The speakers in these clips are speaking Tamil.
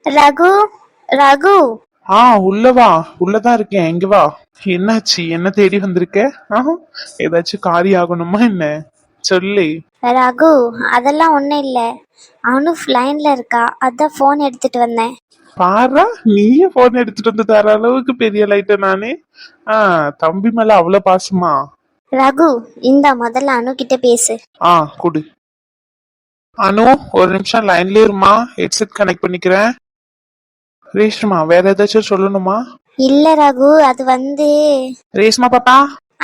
ரகு, ரகு. ஆ உள்ளவா, உள்ளதான் இருக்கேன். இங்க வா. என்னாச்சு? என்ன தேடி வந்திருக்க? ஆஹ், ஏதாச்சும் காரியம் ஆகணுமா என்ன? சொல்லு. ரகு, அதெல்லாம் ஒன்றும் இல்லை. அவனும் லைன்ல இருக்கா, அதான் ஃபோன் எடுத்துட்டு வந்தேன். பாரா, நீயே போன் எடுத்துட்டு வந்து தர அளவுக்கு பெரிய லைட்ட நானே. தம்பி மேல அவ்வளவு பாசமா? ரகு, இந்த முதல்ல அனு கிட்ட பேசு. குடு. அனு, ஒரு நிமிஷம் லைன்லயே இருமா, ஹெட்செட் கனெக்ட் பண்ணிக்கிறேன். ரேஷ்மா, வேற ஏதாச்சும் சொல்லணுமா? இல்ல ரகு, அது ரேஷ்மா பாப்பா.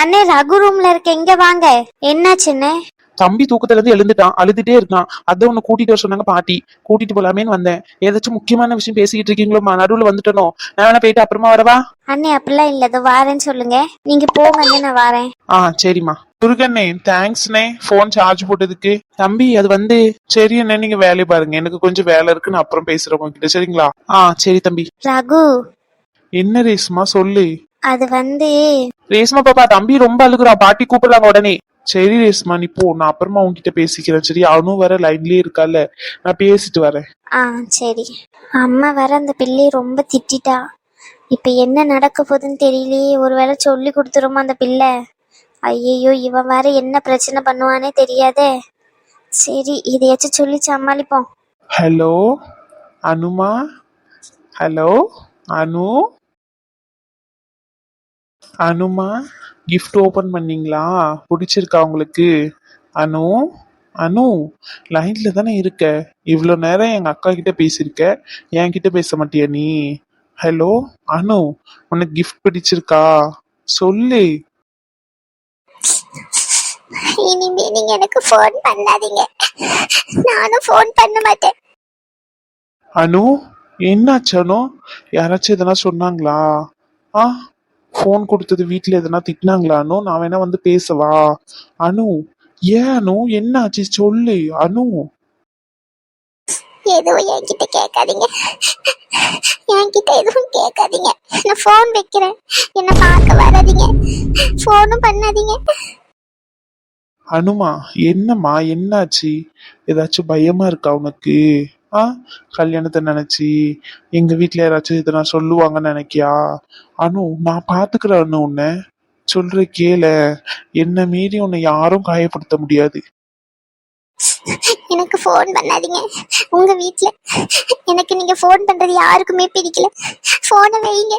அண்ணே, ரகு ரூம்ல இருக்க, இங்க வாங்க. என்னாச்சுன்னு? தம்பி தூக்கத்துல இருந்து எழுந்துட்டான், அழுதுட்டே இருக்கான். அதான் உன்னை கூட்டிட்டு வர சொன்னாங்க பாட்டி. கூட்டிட்டு போலாமேன்னு வந்தேன். ஏதாச்சும் முக்கியமான விஷயம் பேசிக்கிட்டு இருக்கீங்களோ? நடுவுல வந்துட்டனோ? நான் வேணா போயிட்டு அப்புறமா வரவா? அண்ணே, அப்படிலாம் இல்ல, இதோ வாரேன்னு சொல்லுங்க. நீங்க போங்க அண்ணே, நான் வாரேன். சரிம்மா. முருகண்ணே, தேங்க்ஸ்ண்ணே போன் சார்ஜ் போட்டதுக்கு. தம்பி, அது சரி அண்ணே, நீங்க வேலையை பாருங்க, எனக்கு கொஞ்சம் வேலை இருக்கு, நான் அப்புறம் பேசுறேன் உங்ககிட்ட, சரிங்களா? சரி தம்பி. ரகு, என்ன ரேஷ்மா, சொல்லு. அது ரேஷ்மா பாப்பா, தம்பி ரொம்ப அழுகுறான், பாட்டி கூப்பிடலாங்க உடனே. சரி ரேஷ்மா, நீ போ, நான் அப்புறமா உங்ககிட்ட பேசிக்கிறேன், சரி? அவனும் வர லைன்லயே இருக்கால, நான் பேசிட்டு வரேன். சரி. அம்மா வர அந்த பிள்ளையை ரொம்ப திட்டிட்டா. இப்ப என்ன நடக்க போகுதுன்னு தெரியலையே. ஒருவேளை சொல்லி கொடுத்துருமா அந்த பிள்ளை? ஐயையோ, இவன் வேற என்ன பிரச்சனை பண்ணுவானே தெரியாதே. சரி, இதையாச்சும் சொல்லி சமாளிப்போம். ஹலோ அனுமா, ஹலோ அனு, அனுமா, கிஃப்ட் ஓபன் பண்ணீங்களா? பிடிச்சிருக்கா உங்களுக்கு? அனு, அனு, லைன்ல தானே இருக்க? இவ்வளோ நேரம் எங்க அக்கா கிட்ட பேசியிருக்க, என்கிட்ட பேச மாட்டியா நீ? ஹலோ அனு, உனக்கு கிஃப்ட் பிடிச்சிருக்கா? சொல்லு. இனிமே நீங்க எனக்கு ஃபோன் பண்ணாதீங்க, நானும் ஃபோன் பண்ண மாட்டேன். அனு, என்னாச்சு அனு? யாராச்சும் எதனா சொன்னாங்களா? ஆ ஃபோன் கொடுத்தது வீட்ல எதனா திட்டினாங்களா அனு? நான் வேணா வந்து பேசவா? அனு, ஏன் அனு, என்னாச்சு சொல்லு அனு. எதுவும் என்கிட்ட கேட்காதீங்க, என்கிட்ட எதுவும் கேட்காதீங்க. நான் ஃபோன் வைக்கிறேன், என்ன பார்க்க வராதீங்க, ஃபோனும் பண்ணாதீங்க. அனுமா, என்னம்மா, என்னாச்சு? ஏதாச்சும் பயமா இருக்கா உனக்கு? ஆ கல்யாணத்தை நினைச்சு எங்க வீட்ல யாராச்சும் இதை நான் சொல்லுவாங்கன்னு நினைக்கியா? அனு, நான் பாத்துக்கிறேன் அனு, உன்னை சொல்ற கேள. என்ன மீறி உன்னை யாரும் காயப்படுத்த முடியாது. எனக்கு ஃபோன் பண்ணாதீங்க. உங்க வீட்ல எனக்கு நீங்க ஃபோன் பண்றது யாருக்குமே பிடிக்கல. ஃபோனை வைங்க,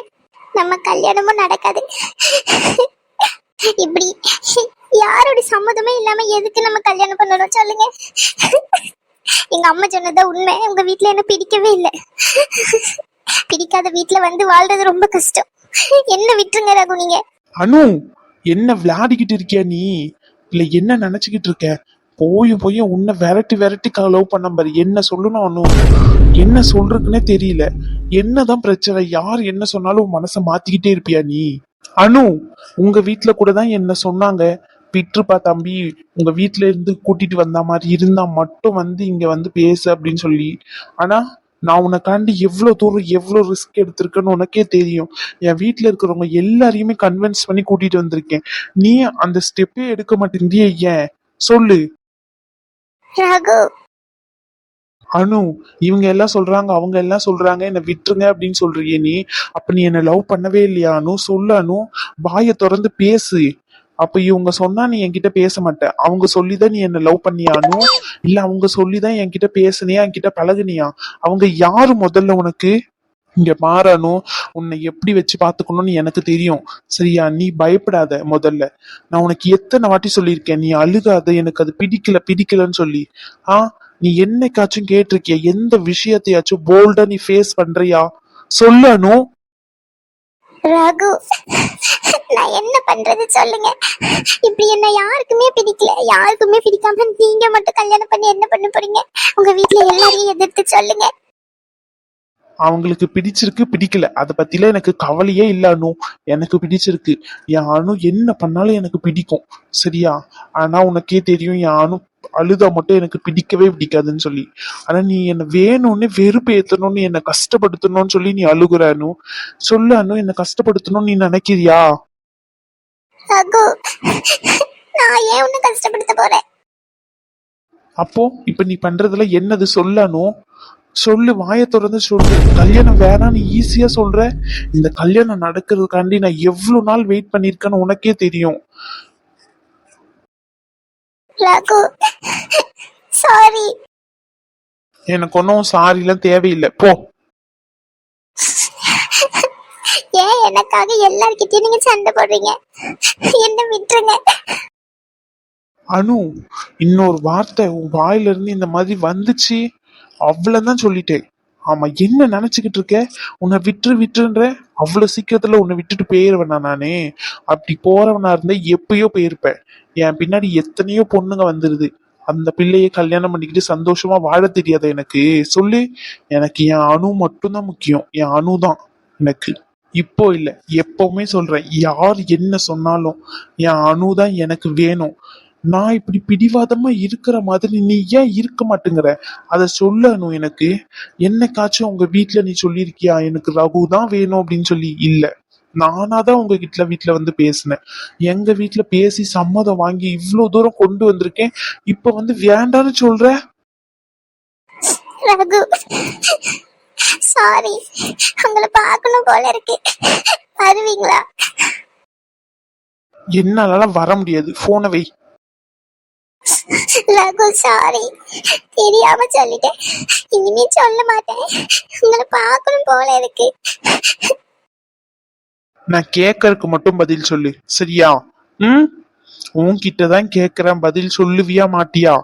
நம்ம கல்யாணமும் நடக்காது. இப்படி யாரோட சம்மதமே இல்லாம எதுக்கு நம்ம கல்யாணம் பண்ணணும் சொல்லுங்க? எங்க அம்மா சொன்னதா உண்மை. உங்க வீட்ல என்ன பிடிக்கவே இல்லை. பிடிக்காத வீட்ல வாழ்றது ரொம்ப கஷ்டம். என்ன விட்டுருங்க ரகு. நீங்க அனு, என்ன விளையாடிக்கிட்டு இருக்கியா நீ? இல்ல என்ன நினைச்சுக்கிட்டு இருக்க? போயும் போய் உன்னை விரட்டி விரட்டி லவ் பண்ண பாரு. என்ன சொல்லணும் அனு? என்ன சொல்றதுக்குன்னே தெரியல. என்னதான் பிரச்சனை? யார் என்ன சொன்னாலும் உன் மனசை மாத்திக்கிட்டே இருப்பியா நீ? அனு, உங்க வீட்டுல கூட தான் என்ன சொன்னாங்க, விட்டுருப்பா தம்பி, உங்க வீட்டுல இருந்து கூட்டிட்டு வந்த மாதிரி இருந்தா மட்டும் இங்க பேசு அப்படின்னு சொல்லி. ஆனா நான் உனக்காண்டி எவ்வளவு தூரம் எவ்வளவு ரிஸ்க் எடுத்திருக்கேன்னு உனக்கே தெரியும். என் வீட்டுல இருக்கிறவங்க எல்லாரையுமே கன்வின்ஸ் பண்ணி கூட்டிட்டு வந்திருக்கேன். நீ அந்த ஸ்டெப்பே எடுக்க மாட்டேங்கிறியே, ஏன் சொல்லு? ரகு, அனு, இவங்க எல்லாம் சொல்றாங்க, அவங்க எல்லாம் சொல்றாங்க, என்ன விட்டுருங்க அப்படின்னு சொல்றியே நீ. அப்ப நீ என்ன லவ் பண்ணவே இல்லையா அனு? சொல்லு அனு, வாயை திறந்து பேசு. அப்ப இவங்க சொன்னா நீ என்கிட்ட பேச மாட்ட, அவங்க சொல்லிதான் நீ என்ன லவ் பண்ணியா அனு? இல்ல அவங்க சொல்லிதான் என்கிட்ட பேசுனியா, என்கிட்ட பழகுனியா? அவங்க யாரு முதல்ல உனக்கு? இங்க மாறணும், உன்னை எப்படி வச்சு பாத்துக்கணும்னு எனக்கு தெரியும், சரியா? நீ பயப்படாத. முதல்ல நான் உனக்கு எத்தனை வாட்டி சொல்லியிருக்கேன், நீ அழுகாத, எனக்கு அது பிடிக்கல பிடிக்கலன்னு சொல்லி. ஆ நீ என்னைக்காச்சும் கேட்டிருக்கிய? எந்த விஷயத்தையாச்சும் போல்டா நீ ஃபேஸ் பண்றியா? சொல்லணும். ரகு, நான் என்ன பண்றது சொல்லுங்க? இப்படி என்ன யாருக்குமே பிடிக்கல, யாருக்குமே பிடிக்காம நீங்க மட்டும் கல்யாணம் பண்ணி என்ன பண்ண போறீங்க? உங்க வீட்ல எல்லாரையும் எதிர்த்து சொல்லுங்க. அவங்களுக்கு பிடிச்சிருக்கு பிடிக்கல அதை பத்தில எனக்கு கவலையே இல்ல அனு. எனக்கு பிடிச்சிருக்கு. என் அனு என்ன பண்ணாலும் எனக்கு பிடிக்கும், சரியா? ஆனா உனக்கே தெரியும், என் அனு அழுதா மட்டும் எனக்கு பிடிக்கவே பிடிக்காதுன்னு சொல்லி. ஆனா நீ என்ன வேணும்னு வெறுப்பு ஏத்தணும்னு, என்ன கஷ்டப்படுத்தணும்னு சொல்லி நீ அழுகுற அனு. சொல்லு அனு, என்ன கஷ்டப்படுத்தணும்னு நீ நினைக்கிறியா? ரகு, நான் ஏன் உன்னை கஷ்டப்படுத்த போறேன்? அப்போ இப்ப நீ பண்றதுல என்னது? சொல்லணும். சொல்லு, வாயை திறந்து சொல்லு. கல்யாணம் வேணான்னு ஈஸியா சொல்ற. இந்த கல்யாணம் நடக்கிறதுக்காண்டி நான் எவ்வளவு நாள் வெயிட் பண்ணிருக்கேன்னு உனக்கே தெரியும். ரகு, சாரி. எனக்கு ஒன்னும் சாரி எல்லாம் தேவையில்லை, போ. ஏன் எனக்காக எல்லார்கிட்டயும் நீங்க சண்டை போடுறீங்க? என்ன விட்டுருங்க. அனு, இன்னொரு வார்த்தை உன் வாயில இருந்து இந்த மாதிரி வந்துச்சு, அவ்வளவுதான் சொல்லிட்டேன். ஆமா, என்ன நினைச்சுக்கிட்டு இருக்க? உன்னை விட்டுருன்ற அவ்வளவு சீக்கிரத்துல உன்னை விட்டுட்டு போயிருவேனா நானே? அப்படி போறவனா இருந்தா எப்பயோ போயிருப்பேன். என் பின்னாடி எத்தனையோ பொண்ணுங்க வந்துருது. அந்த பிள்ளைய கல்யாணம் பண்ணிக்கிட்டு சந்தோஷமா வாழ தெரியாத எனக்கு? சொல்லு. எனக்கு என் அணு மட்டும்தான் முக்கியம். என் அணு தான் எனக்கு. இப்போ இல்ல, எப்பவுமே சொல்றேன். யார் என்ன சொன்னாலும் என் அணுதான் எனக்கு வேணும். நான் இப்படி பிடிவாதமா இருக்கிற மாதிரி நீ ஏன் இருக்க மாட்டேங்கிற? அத சொல்ல அனு. எனக்கு என்னைக்காச்சும் உங்க வீட்டுல நீ சொல்லியிருக்கியா எனக்கு ரகு தான் வேணும் அப்படின்னு சொல்லி? இல்ல, நானாதான் உங்க வீட்டுல வந்து பேசினேன். எங்க வீட்டுல பேசி சம்மதம் வாங்கி இவ்வளவு தூரம் கொண்டு வந்திருக்கேன். இப்ப வந்து வேண்டான்னு சொல்ற? ரகு, சாரி. உங்களை பார்க்கணும் போல இருக்கு. வருவீங்களா? என்னால வர முடியாது. போனை வை. ரகு, சாரி. தெரியாம சொல்லிட்டேன். இனிமே சொல்ல மாட்டேன். உங்களை பார்க்கணும் போல இருக்கு. நான் கேக்கறதுக்கு மட்டும் பதில் சொல்லு, சரியா? ம், உன்கிட்டதான் கேக்குறேன், பதில் சொல்லுவியா மாட்டியா?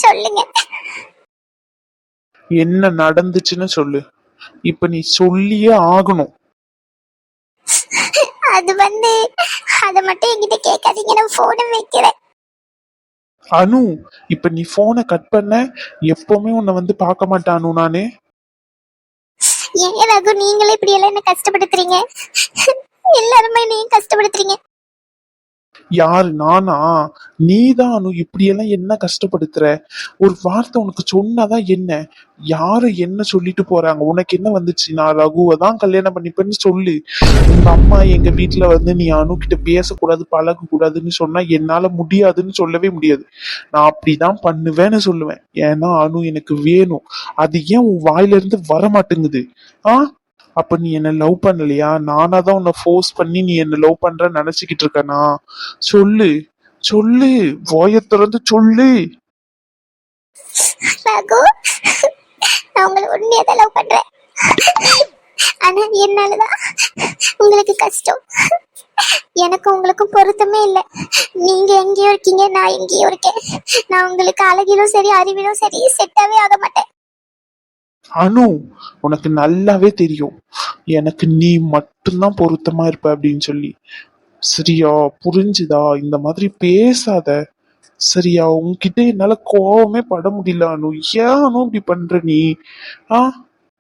சொல்லுங்க. என்ன நடந்துச்சுன்னு சொல்லு. இப்ப நீ சொல்லியே ஆகணும். அது வந்து அத மட்டும் என்கிட்ட கேட்காதீங்க. நான் போனை வைக்கிறேன். அனு, இப்ப நீ போனை கட் பண்ண எப்பவுமே உன்னை வந்து பார்க்க மாட்டேன் அனு நானு. ஏன் ரகு, நீங்களே இப்படி எல்லாம் என்ன கஷ்டப்படுத்துறீங்க? எல்லாருமே நீங்க கஷ்டப்படுத்துறீங்க. யாரு, நானா? நீதான் அனு இப்படியெல்லாம் என்ன கஷ்டப்படுத்துற? ஒரு வார்த்தை உனக்கு சொன்னாதான் என்ன? யாரு என்ன சொல்லிட்டு போறாங்க? உனக்கு என்ன வந்துச்சு? நான் ரகுவை தான் கல்யாணம் பண்ணிப்பேன்னு சொல்லு. உங்க அம்மா எங்க வீட்டுல வந்து நீ அனு கிட்ட பேசக்கூடாது பழக கூடாதுன்னு சொன்னா என்னால முடியாதுன்னு சொல்லவே முடியாது. நான் அப்படிதான் பண்ணுவேன்னு சொல்லுவேன். ஏன்னா அனு எனக்கு வேணும். அது ஏன் உன் வாயில இருந்து வர மாட்டேங்குது? ஆ, அப்ப நீ என்ன லவ் பண்ணலையா? நானாதான் உன்னை ஃபோர்ஸ் பண்ணி நீ என்ன லவ் பண்ற நினைச்சுக்கிட்டு இருக்கனா? சொல்லு, சொல்லு, வாயை திறந்து சொல்லு. ரகு, நான் உங்களை உண்மையா லவ் பண்றேன். ஆனா என்னாலதான் உங்களுக்கு கஷ்டம். எனக்கு உங்களுக்கும் பொருத்தமே இல்லை. நீங்க எங்கேயோ இருக்கீங்க, நான் எங்கேயோ இருக்கேன். நான் உங்களுக்கு அழகிலும் சரி அறிவிலும் சரி செட்டாவே ஆக மாட்டேன். அனு, உனக்கு நல்லாவே தெரியும் எனக்கு நீ மட்டும்தான் பொருத்தமா இருப்ப அப்படின்னு சொல்லி. சரியா? புரிஞ்சுதா? இந்த மாதிரி பேசாத, சரியா? உன்கிட்ட என்னால கோவமே பட முடியல அனு. ஏன் அனு இப்படி பண்ற நீ? ஆ,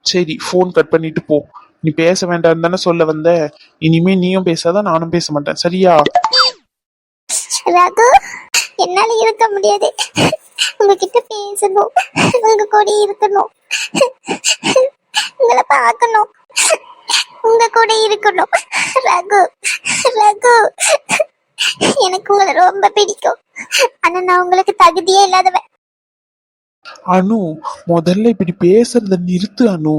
சரி, போன் கட் பண்ணிட்டு போ. நீ பேச வேண்டாம் தானே சொல்ல வந்த. இனிமே நீயும் பேசாத, நானும் பேச மாட்டேன், சரியா? ரகு, என்னால இருக்க முடியாது. உங்ககிட்ட பேசணும், உங்க கூட இருக்கணும், உங்களை பார்க்கணும், உங்க கூட இருக்கணும். ரகு, ரகு, எனக்கு உங்களை ரொம்ப பிடிக்கும். ஆனா நான் உங்களுக்கு தகுதியே இல்லாதவன். அனு, முதல்ல இப்படி பேசுறத நிறுத்து அனு.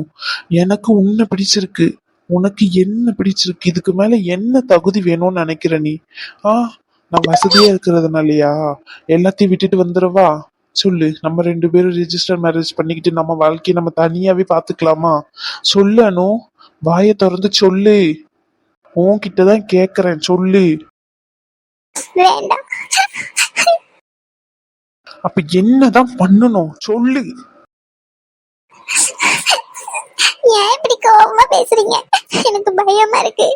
எனக்கு உன்னை பிடிச்சிருக்கு. உனக்கு என்ன பிடிச்சிருக்கு? இதுக்கு மேல என்ன தகுதி வேணும்னு நினைக்கிற நீ? ஆ, நான் வசதியா இருக்கிறதுனாலயா எல்லாத்தையும் விட்டுட்டு வந்துடவா? சொல்லு, நம்ம ரெண்டு பேரும் ரெஜிஸ்டர் மேரேஜ் பண்ணிக்கிட்டு நம்ம வாழ்க்கையை நம்ம தனியாவே பாத்துக்கலாமா? சொல்லு அனு, வாயை திறந்து சொல்லு. உன்கிட்டதான் கேக்குறேன், சொல்லு. வேண்டாம். அப்ப என்னதான் பண்ணணும் சொல்லு. ஏன் இப்படி கோவமா பேசுறீங்க? எனக்கு பயமா இருக்கு.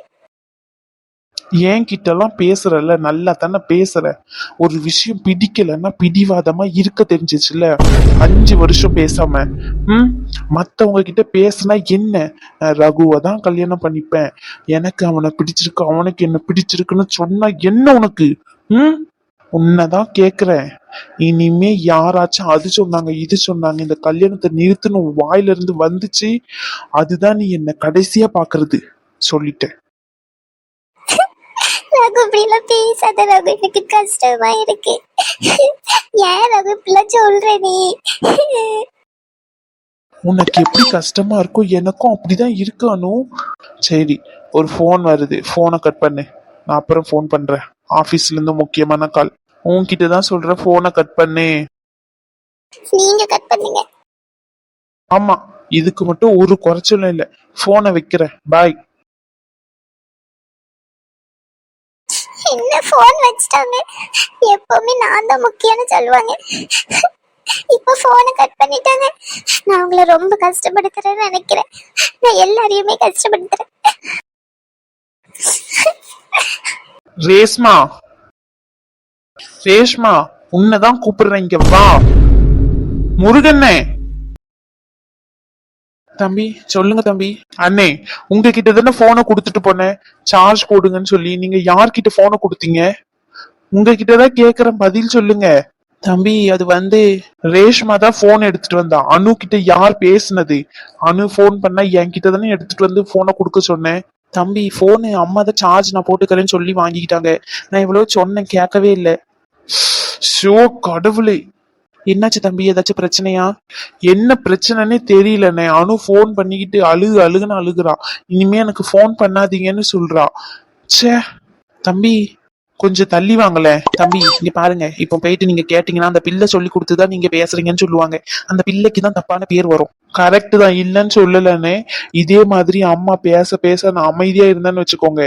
ஏன் கிட்ட எல்லாம் பேசுறல, நல்லா தானே பேசுற. ஒரு விஷயம் பிடிக்கலன்னா பிடிவாதமா இருக்க தெரிஞ்சிச்சுல. 5 வருஷம் பேசாம மத்தவங்க கிட்ட பேசினா என்ன? ரகுவை தான் கல்யாணம் பண்ணிப்பேன், எனக்கு அவனை பிடிச்சிருக்கு, அவனுக்கு என்ன பிடிச்சிருக்குன்னு சொன்னா என்ன உனக்கு? உன்னதான் கேக்குறேன். இனிமே யாராச்சும் அது சொன்னாங்க இது சொன்னாங்க இந்த கல்யாணத்தை நிறுத்துன்னு வாயில இருந்து வந்துச்சு, அதுதான் நீ என்ன கடைசியா பாக்குறது. சொல்லிட்டேன். ரகு, இப்படி எல்லாம் பேசாத ரகு, எனக்கு கஷ்டமா இருக்கு. ஏன் ரகு இப்படிலாம் சொல்ற நீ? உனக்கு எப்படி கஷ்டமா இருக்கோ எனக்கும் அப்படிதான் இருக்கு அனு. சரி, ஒரு ஃபோன் வருது, ஃபோனை கட் பண்ணு. நான் அப்புறம் ஃபோன் பண்றேன். ஆபீஸ்ல இருந்து முக்கியமான கால். உன்கிட்ட தான் சொல்றேன், ஃபோனை கட் பண்ணு. நீங்க கட் பண்ணுங்க. ஆமா, இதுக்கு மட்டும் ஒரு குறைச்சலும் இல்ல. போனை வைக்கிறேன், பாய். என்ன போன் வச்சிட்டாங்க. எப்பவுமே நான் தான் முக்கியம்னு சொல்லுவாங்க. இப்ப போனை கட் பண்ணிட்டாங்க. நான் உங்களை ரொம்ப கஷ்டப்படுத்துறேன்னு நினைக்கிறேன். நான் எல்லாரையுமே கஷ்டப்படுத்துறேன். ரேஷ்மா, ரேஷ்மா, உன்னதான் கூப்பிடுறேன், இங்க வா. முருகண்ணே. தம்பி, சொல்லுங்க தம்பி. அண்ணே, உங்ககிட்ட தானே போனை கொடுத்துட்டு போனேன் சார்ஜ் போடுங்கன்னு சொல்லி. நீங்க யார்கிட்ட போனை கொடுத்தீங்க? உங்ககிட்டதான் கேக்குறேன், பதில் சொல்லுங்க. தம்பி, அது ரேஷ்மா தான் போன் எடுத்துட்டு வந்தா. அனு கிட்ட யார் பேசுனது? அனு போன் பண்ணா என்கிட்ட தானே எடுத்துட்டு வந்து போனை கொடுக்க சொன்னேன். தம்பி, போனு அம்மா தான் சார்ஜ் நான் போட்டுக்கிறேன்னு சொல்லி வாங்கிக்கிட்டாங்க. நான் இவ்வளவு சொன்னேன், கேட்கவே இல்லை. ஷோ கடவுளே, என்னாச்சு தம்பி? ஏதாச்சும் பிரச்சனையா? என்ன பிரச்சனைன்னே தெரியலண்ணே. அனு போன் பண்ணிக்கிட்டு அழுகுன்னு அழுகுறா. இனிமே எனக்கு போன் பண்ணாதீங்கன்னு சொல்றா. ச்சே. தம்பி, கொஞ்சம் தள்ளி வாங்கல. தம்பி, இங்க பாருங்க, இப்போ போயிட்டு நீங்க கேட்டீங்கன்னா அந்த பிள்ளை சொல்லி கொடுத்துதான் நீங்க பேசுறீங்கன்னு சொல்லுவாங்க. அந்த பிள்ளைக்கு தான் தப்பான பேர் வரும். கரெக்ட் தான், இல்லைன்னு சொல்லலன்னு. இதே மாதிரி அம்மா பேச பேச நான் அமைதியா இருந்தேன்னு வச்சுக்கோங்க,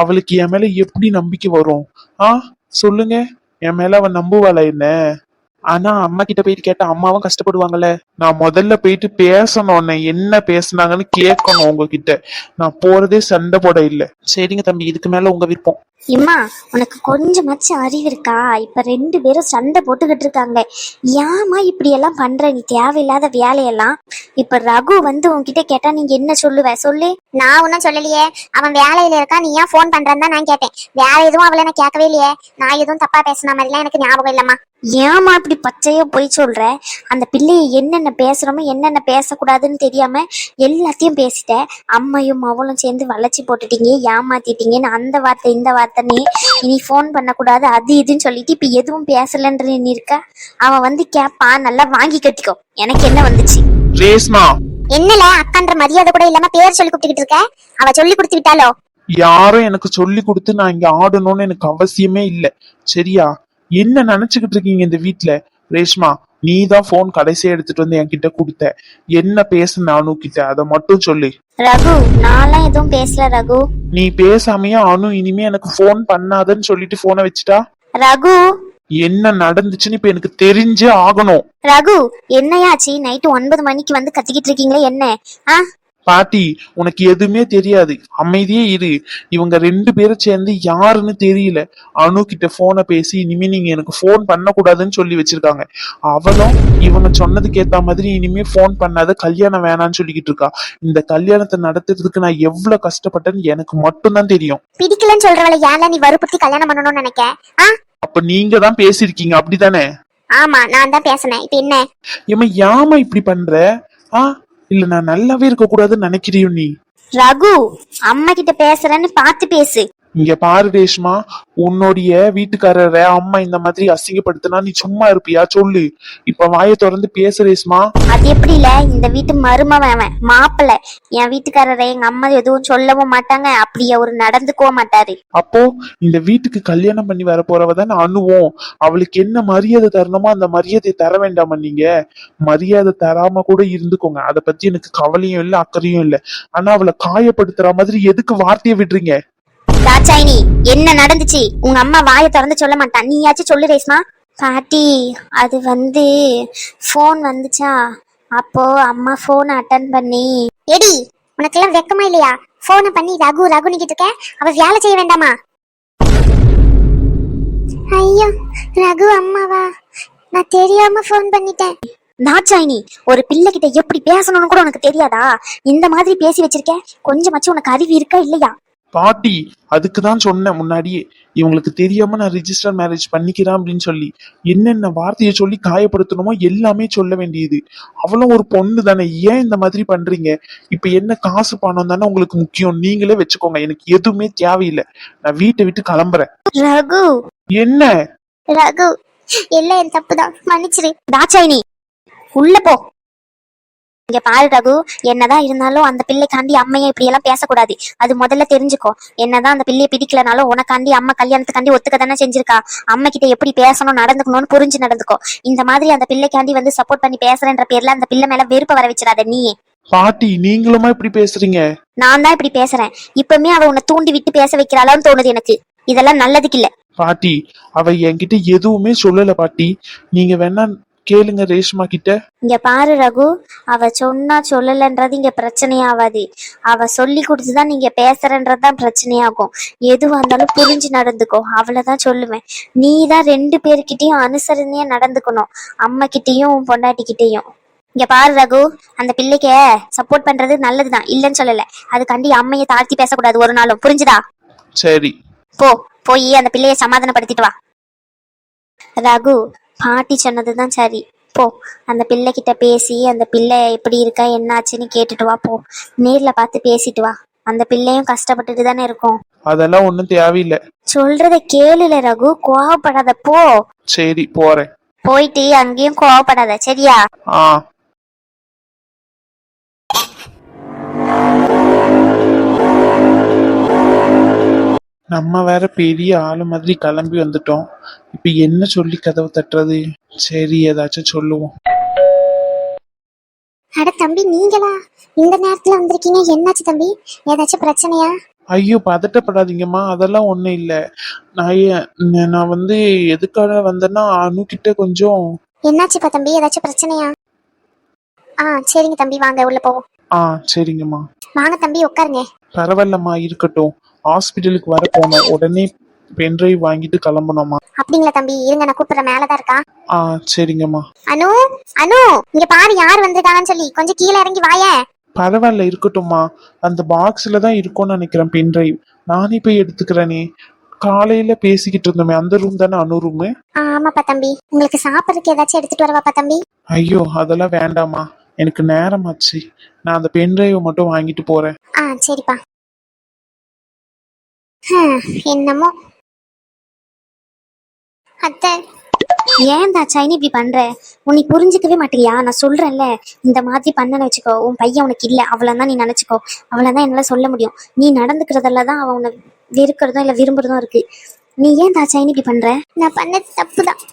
அவளுக்கு என் மேல எப்படி நம்பிக்கை வரும்? சொல்லுங்க, என் மேல அவன் நம்புவாளா என்ன? ஆனா அம்மா கிட்ட போயிட்டு கேட்டா அம்மாவும் கஷ்டப்படுவாங்கல்ல. நான் முதல்ல போயிட்டு பேசணும், என்ன பேசுனாங்கன்னு கேட்கணும் உங்ககிட்ட. நான் போறதே சண்டை போட இல்ல. சரிங்க தம்பி, இதுக்கு மேல உங்க விருப்பம். இம்மா, உனக்கு கொஞ்சமாச்சும் அறிவு இருக்கா? இப்ப 2 பேரும் சண்டை போட்டுக்கிட்டு இருக்காங்க. ஏமா இப்படி எல்லாம் பண்ற? நீ தேவையில்லாத வேலையெல்லாம். இப்ப ரகு உன்கிட்ட கேட்டா நீங்க என்ன சொல்லுவ? சொல்லு. நான் ஒன்னும் சொல்லலையே. அவன் வேலையில இருக்கா, நீ ஏன் போன் பண்றன்னு தான் நான் கேட்டேன். வேற எதுவும் அவளை நான் கேட்கவே இல்லையே. நான் எதுவும் தப்பா பேசின மாதிரிலாம் எனக்கு ஞாபகம் இல்லம்மா. ஏமா இப்படி பச்சையா போய் சொல்ற? அந்த பிள்ளைய என்னென்ன பேசுறோமோ என்னென்ன பேசக்கூடாதுன்னு தெரியாம எல்லாத்தையும் பேசிட்ட. அம்மையும் அவளும் சேர்ந்து வளைச்சி போட்டுட்டீங்க, ஏமாத்திட்டீங்கன்னு அந்த வார்த்தை இந்த வார்த்தைன்னு. இனி போன் பண்ணக்கூடாது அது இதுன்னு சொல்லிட்டு இப்ப எதுவும் பேசலன்ற நீ இருக்க. அவன் கேப்பா, நல்லா வாங்கி கட்டிக்கோ. எனக்கு என்ன வந்துச்சு? ரேஷ்மா, என்னல அக்கான்ற மரியாதை கூட இல்லாம பேர் சொல்லி கூப்பிட்டுக்கிட்டு இருக்க? அவ சொல்லி கொடுத்து விட்டாலோ? யாரும் எனக்கு சொல்லி கொடுத்து நான் இங்க ஆடணும்னு எனக்கு அவசியமே இல்ல. சரியா? என்ன நினைச்சுக்கிட்டு இருக்கீங்க இந்த வீட்டுல? ரேஷ்மா, நீ தான் போன் கடைசியா எடுத்துட்டு வந்து என்கிட்ட கொடுத்த. என்ன பேசுன அனு கிட்ட, அதை மட்டும் சொல்லு. ரகு, நான்லாம் எதுவும் பேசல ரகு. நீ பேசாமையா அனு இனிமே எனக்கு போன் பண்ணாதன்னு சொல்லிட்டு போனை வச்சுட்டா? ரகு, என்ன நடந்துச்சுன்னு இப்ப எனக்கு தெரிஞ்சே ஆகணும். ரகு, என்னையாச்சு? நைட்டு 9 மணிக்கு கத்திக்கிட்டு இருக்கீங்களே என்ன? பாட்டி, உனக்கு எதுவுமே தெரியாது, அமைதியே இரு. இவங்க 2 பேரும் சேர்ந்து யாருன்னு தெரியல அனு கிட்ட போனை பேசி இனிமே நீங்க எனக்கு போன் பண்ண கூடாதுன்னு சொல்லி வச்சிருக்காங்க. அவளும் இவங்க சொன்னதுக்கு ஏத்த மாதிரி இனிமே போன் பண்ணாத, கல்யாணம் வேணான்னு சொல்லிக்கிட்டு இருக்கா. இந்த கல்யாணத்தை நடத்துறதுக்கு நான் எவ்வளவு கஷ்டப்பட்டேன்னு எனக்கு மட்டும்தான் தெரியும். பிடிக்கலன்னு சொல்றவளை ஏன்ல நீ வற்புறுத்தி கல்யாணம் பண்ணணும்னு நினைக்க? அப்ப நீங்க தான் பேசிருக்கீங்க, அப்படிதானே? ஆமா, நான் தான் பேசினேன். இப்ப என்ன? ஏமா இப்படி பண்ற? இல்ல நான் நல்லாவே இருக்க கூடாதுன்னு நினைக்கிறியோ நீ? ரகு, அம்மா கிட்ட பேசுறேன்னு பார்த்து பேசு. இங்க பாரு ரேஷ்மா, உன்னுடைய வீட்டுக்காரரை அம்மா இந்த மாதிரி அசிங்கப்படுத்தினா நீ சும்மா இருப்பியா? சொல்லு. இப்ப வாயை திறந்து பேசு ரேஷ்மா. அது எப்படி இல்ல, இந்த வீட்டு மருமவன் மாப்பிள்ள. என் வீட்டுக்காரரை எங்க அம்மா எதுவும் சொல்லவும் மாட்டாங்க, அப்படி அவரு நடந்துக்கவும் மாட்டாரு. அப்போ இந்த வீட்டுக்கு கல்யாணம் பண்ணி வர போறவதானே அனுவோம். அவளுக்கு என்ன மரியாதை தரணுமோ அந்த மரியாதையை தர வேண்டாமா நீங்க? மரியாதை தராம கூட இருந்துக்கோங்க, அதை பத்தி எனக்கு கவலையும் இல்லை அக்கறையும் இல்லை. ஆனா அவளை காயப்படுத்துற மாதிரி எதுக்கு வார்த்தையை விடுறீங்க? தாட்சாயினி, என்ன நடந்துச்சு? உங்க அம்மா வாயை திறந்து சொல்ல மாட்டான், நீயாச்சும் சொல்லு ரேஷ்மா. பாட்டி, அது போன் வந்துச்சா, அப்போ அம்மா போன் அட்டன் பண்ணி. எடி, உனக்கெல்லாம் வெக்கமா இல்லையா? போனை பண்ணி ரகு ரகு நிக்கிட்டு இருக்க, அவ வேலை செய்ய வேண்டாமா? ஐயோ, ரகு அம்மாவா? நான் தெரியாம போன் பண்ணிட்டேன். நாச்சாயினி, ஒரு பிள்ளை கிட்ட எப்படி பேசணும்னு கூட உனக்கு தெரியாதா? இந்த மாதிரி பேசி வச்சிருக்க. கொஞ்சமாச்சும் உனக்கு அறிவு இருக்கா இல்லையா? பாட்டி, அதுக்குதான் சொன்னேன் முன்னாடியே, இவங்களுக்கு தெரியாம நான் ரிஜிஸ்டர் மேரேஜ் பண்ணிக்கிறேன் அப்படின்னு சொல்லி. என்னென்ன வார்த்தையை சொல்லி காயப்படுத்தணுமோ எல்லாமே சொல்ல வேண்டியது. அவளும் ஒரு பொண்ணு தானே, ஏன் இந்த மாதிரி பண்றீங்க? இப்ப என்ன காசு பணம் தானே உங்களுக்கு முக்கியம், நீங்களே வச்சுக்கோங்க, எனக்கு எதுவுமே தேவையில்லை. நான் வீட்டை விட்டு கிளம்புறேன். ரகு, என்ன? ரகு, எல்லாம் என் தப்புதான், மன்னிச்சிரு. தாட்சாயினி, உள்ள போ. இங்க பாரு ரகு, என்னதான் இருந்தாலும் அந்த பிள்ளைக்காண்டி அம்மையை இப்படி எல்லாம் பேசக்கூடாது. அது முதல்ல தெரிஞ்சுக்கோ. என்னதான் அந்த பிள்ளையை பிடிக்கலனாலும் உனக்காண்டி அம்மா கல்யாணத்துக்காண்டி ஒத்துக்க தானே செஞ்சிருக்கா. அம்மா கிட்ட எப்படி பேசணும் நடந்துக்கணும்னு புரிஞ்சு நடந்துக்கோ. இந்த மாதிரி அந்த பிள்ளைக்காண்டி வந்து சப்போர்ட் பண்ணி பேசுறேன்ற பேர்ல அந்த பிள்ளை மேல வெறுப்ப வர வச்சிடாத நீ. பாட்டி நீங்களுமா இப்படி பேசுறீங்க? நான் தான் இப்படி பேசுறேன். இப்பவுமே அவ உன்னை தூண்டி விட்டு பேச வைக்கிறாளான்னு தோணுது எனக்கு. இதெல்லாம் நல்லதுக்கு இல்ல பாட்டி. அவ என்கிட்ட எதுவுமே சொல்லல பாட்டி. நீங்க வேணா கேளுங்க ரேஷ்மா கிட்ட. இங்க பாரு ரகு, அவ சொன்னா சொல்லலன்றது இங்க பிரச்சனையாவாது. அவ சொல்லி கொடுத்துதான் நீங்க பேசுறன்றதுதான் பிரச்சனையாகும். எதுவா இருந்தாலும் புரிஞ்சு நடந்துக்கோ, அவ்வளவுதான் சொல்லுவேன். நீ தான் 2 பேருக்கிட்டையும் அனுசரணையா நடந்துக்கணும், அம்மா கிட்டயும் பொண்டாட்டி கிட்டயும். இங்க பாரு ரகு, அந்த பிள்ளைக்கு சப்போர்ட் பண்றது நல்லதுதான், இல்லன்னு சொல்லல. அதுக்காண்டி அம்மையை தாழ்த்தி பேசக்கூடாது ஒரு நாளும், புரிஞ்சுதா? சரி. போய் அந்த பிள்ளைய சமாதானப்படுத்திட்டு வா. ரகு, பாட்டி சொன்னதுதான் சரி. போ, அந்த பிள்ளை கிட்ட பேசி அந்த பிள்ளை எப்படி இருக்கா என்னாச்சுன்னு கேட்டுட்டு வா. போ, நேர்ல பார்த்து பேசிட்டு வா. அந்த பிள்ளையும் கஷ்டப்பட்டுட்டு தானே இருக்கும். அதெல்லாம் ஒண்ணும் தேவையில்லை. சொல்றத கேளுல ரகு, கோவப்படாத. போ. சரி போறேன். போயிட்டு அங்கேயும் கோவப்படாத, சரியா? ஆ. நம்ம வேற பெரிய ஆளு மாதிரி கிளம்பி வந்துட்டோம். இப்ப என்ன சொல்லி கதவு தட்டுறது? சரி ஏதாச்சும் சொல்லுவோம். அட தம்பி, நீங்களா இந்த நேரத்துல வந்திருக்கீங்க? என்னாச்சு தம்பி, ஏதாச்சும் பிரச்சனையா? ஐயோ பதட்டப்படாதீங்கம்மா, அதெல்லாம் ஒண்ணும் இல்ல. நான் வந்து எதுக்காக வந்தேன்னா அனு கிட்ட கொஞ்சம். என்னாச்சுப்பா தம்பி, ஏதாச்சும் பிரச்சனையா? சரிங்க தம்பி, வாங்க உள்ள போவோம். சரிங்கம்மா. வாங்க தம்பி, உட்காருங்க. பரவாயில்லம்மா, இருக்கட்டும். ஹாஸ்பிட்டலுக்கு வர போனோம், உடனே பென்ட்ரைவ் வாங்கிட்டு கிளம்பணுமா? அப்படிங்களா தம்பி, இருங்க நான் கூப்பிடுற, மேலதான் இருக்கா. சரிங்கம்மா. அனு, அனு, இங்க பாரு யார் வந்திருக்காங்கன்னு சொல்லி, கொஞ்சம் கீழே இறங்கி வாயே. பரவாயில்ல, இருக்கட்டும்மா. அந்த பாக்ஸ்ல தான் இருக்கும்னு நினைக்கிறேன் பென்ட்ரைவ். நானே போய் எடுத்துக்கிறேனே. காலையில பேசிக்கிட்டு இருந்தோமே அந்த ரூம் தானே அனு ரூமு? ஆமாப்பா தம்பி, உங்களுக்கு சாப்பிட்றதுக்கு ஏதாச்சும் எடுத்துட்டு வரவாப்பா தம்பி? ஐயோ அதெல்லாம் வேண்டாமா, எனக்கு நேரமாச்சு. நான் அந்த பென்ட்ரைவை மட்டும் வாங்கிட்டு போறேன். சரிப்பா. என்னமோ அத்தை, ஏன் தாச்சாயினி இப்படி பண்ற? உன்னை புரிஞ்சுக்கவே மாட்டேங்கியா? நான் சொல்றேன்ல, இந்த மாதிரி பண்ணன்னு வச்சுக்கோ, உன் பையன் உனக்கு இல்ல, அவ்வளவுதான் நீ நினைச்சுக்கோ. அவ்வளவுதான் என்னால சொல்ல முடியும். நீ நடந்துக்கிறதுல தான் அவன் உன்னை வெறுக்கிறதும் இல்ல விரும்புறதும் இருக்கு. நீ ஏன் தாச்சாயினி இப்படி பண்ற? நான் பண்ணது தப்புதான்.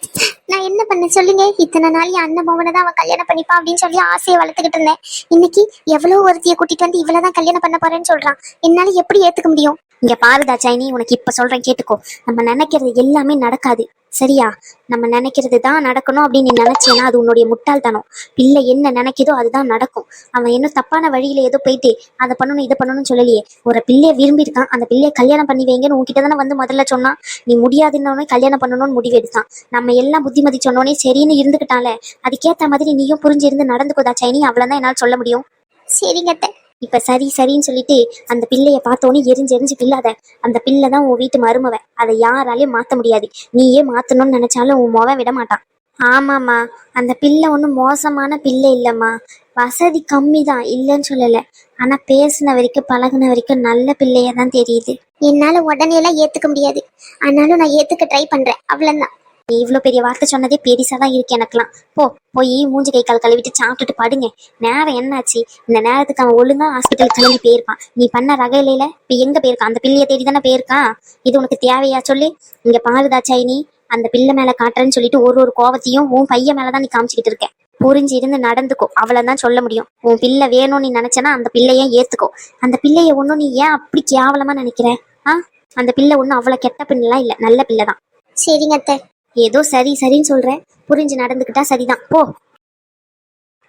நான் என்ன பண்ண சொல்லுங்க? இத்தனை நாள் என் அண்ணன் மோகனை தான் அவன் கல்யாணம் பண்ணிப்பான் அப்படின்னு சொல்லி ஆசையை வளர்த்துக்கிட்டு இருந்தேன். இன்னைக்கு எவ்வளவு ஒருத்தியை கூட்டிட்டு வந்து இவ்வளவுதான் கல்யாணம் பண்ண போறேன்னு சொல்றான். என்னால எப்படி ஏத்துக்க முடியும்? இங்க பாரு தாச்சாயினி, உனக்கு இப்ப சொல்றேன் கேட்டுக்கோ. நம்ம நினைக்கிறது எல்லாமே நடக்காது, சரியா? நம்ம நினைக்கிறது தான் நடக்கணும் அப்படின்னு நீ நினைச்சேன்னா அது உன்னுடைய முட்டாள்தனம். பிள்ளை என்ன நினைக்குதோ அதுதான் நடக்கும். அவன் இன்னும் தப்பான வழியில ஏதோ போயிட்டு அதை பண்ணணும் இதை பண்ணணும்னு சொல்லலையே. ஒரு பிள்ளைய விரும்பி இருக்கான், அந்த பிள்ளைய கல்யாணம் பண்ணி வைங்கன்னு உன்கிட்ட தானே வந்து முதல்ல சொன்னான். நீ முடியாதுன்னொன்னே கல்யாணம் பண்ணணும்னு முடிவு எடுத்தான். நம்ம எல்லாம் புத்திமதி சொன்னோன்னே சரின்னு இருந்துக்கிட்டால, அதுக்கேற்ற மாதிரி நீயும் புரிஞ்சிருந்து நடந்துக்கோதா சைனி, அவ்வளவுதான் என்னால் சொல்ல முடியும். சரிங்க. இப்ப சரின்னு சொல்லிட்டு அந்த பிள்ளைய பார்த்தோன்னே எரிஞ்சு பிள்ளாத. அந்த பிள்ளை தான் உன் வீட்டு மருமவ, அதை யாராலையும் மாத்த முடியாது. நீயே மாத்தணும்னு நினைச்சாலும் உன் மோவன் விட மாட்டான். ஆமாம்மா, அந்த பிள்ளை ஒன்றும் மோசமான பிள்ளை இல்லைம்மா, வசதி கம்மி தான், இல்லைன்னு சொல்லலை. ஆனா பேசின வரைக்கும் பழகின வரைக்கும் நல்ல பிள்ளைய தான் தெரியுது. என்னால உடனே எல்லாம் ஏத்துக்க முடியாது, ஆனாலும் நான் ஏத்துக்க ட்ரை பண்றேன், அவ்வளவுதான். நீ இவ்வளோ பெரிய வார்த்தை சொன்னதே பெருசா தான் இருக்கு எனக்குலாம். போய் மூஞ்சி கை கால் கழுவிட்டு சாப்பிட்டுட்டு படுங்க. நேரம் என்னாச்சு? இந்த நேரத்துக்கு அவன் ஒழுங்கா ஹாஸ்பிட்டல் கிளம்பி போயிருப்பான். நீ பண்ண ரகையில இப்ப எங்க போயிருக்கான்? அந்த பிள்ளைய தேடி தானே போயிருக்கான். இது உனக்கு தேவையா சொல்லு? இங்க பாருதாச்சாயினி, அந்த பிள்ளை மேல காட்டுறேன்னு சொல்லிட்டு ஒரு கோவத்தையும் உன் பையன் மேலதான் நீ காமிச்சுக்கிட்டு இருக்க. புரிஞ்சு இருந்து நடந்துக்கோ, அவ்வளவுதான் சொல்ல முடியும். உன் பிள்ளை வேணும்னு நீ நினைச்சனா அந்த பிள்ளைய ஏத்துக்கோ. அந்த பிள்ளைய ஒன்னும் நீ ஏன் அப்படி கேவலமா நினைக்கிற? அந்த பிள்ளை ஒன்னும் அவ்வளவு கெட்ட பிள்ளைலாம் இல்ல, நல்ல பிள்ளைதான். சரிங்க அத்தை, ஏதோ சரின்னு சொல்றேன், புரிஞ்சு நடந்துக்கிட்டா சரிதான். போ.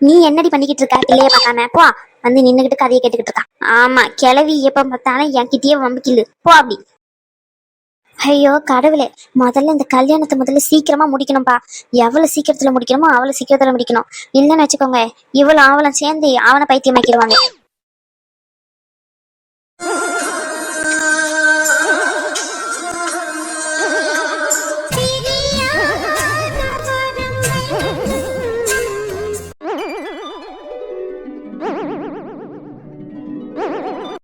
நீ என்னடி பண்ணிக்கிட்டு இருக்க? பிள்ளைய பார்க்காம போ. வந்து நின்னுகிட்டு கதையை கேட்டுக்கிட்டு இருக்கா. ஆமா, கிளவி எப்ப பார்த்தாலும் என்கிட்டயே வம்பிக்கில்லு. போ அப்படி. ஐயோ கடவுளே, முதல்ல இந்த கல்யாணத்தை முதல்ல சீக்கிரமா முடிக்கணும்பா. எவ்வளவு சீக்கிரத்துல முடிக்கணுமோ அவ்வளவு சீக்கிரத்துல முடிக்கணும். இல்லைன்னு வச்சுக்கோங்க, இவ்வளவு அவளும் சேர்ந்து அவனை பைத்தியமாக்கிடுவாங்க.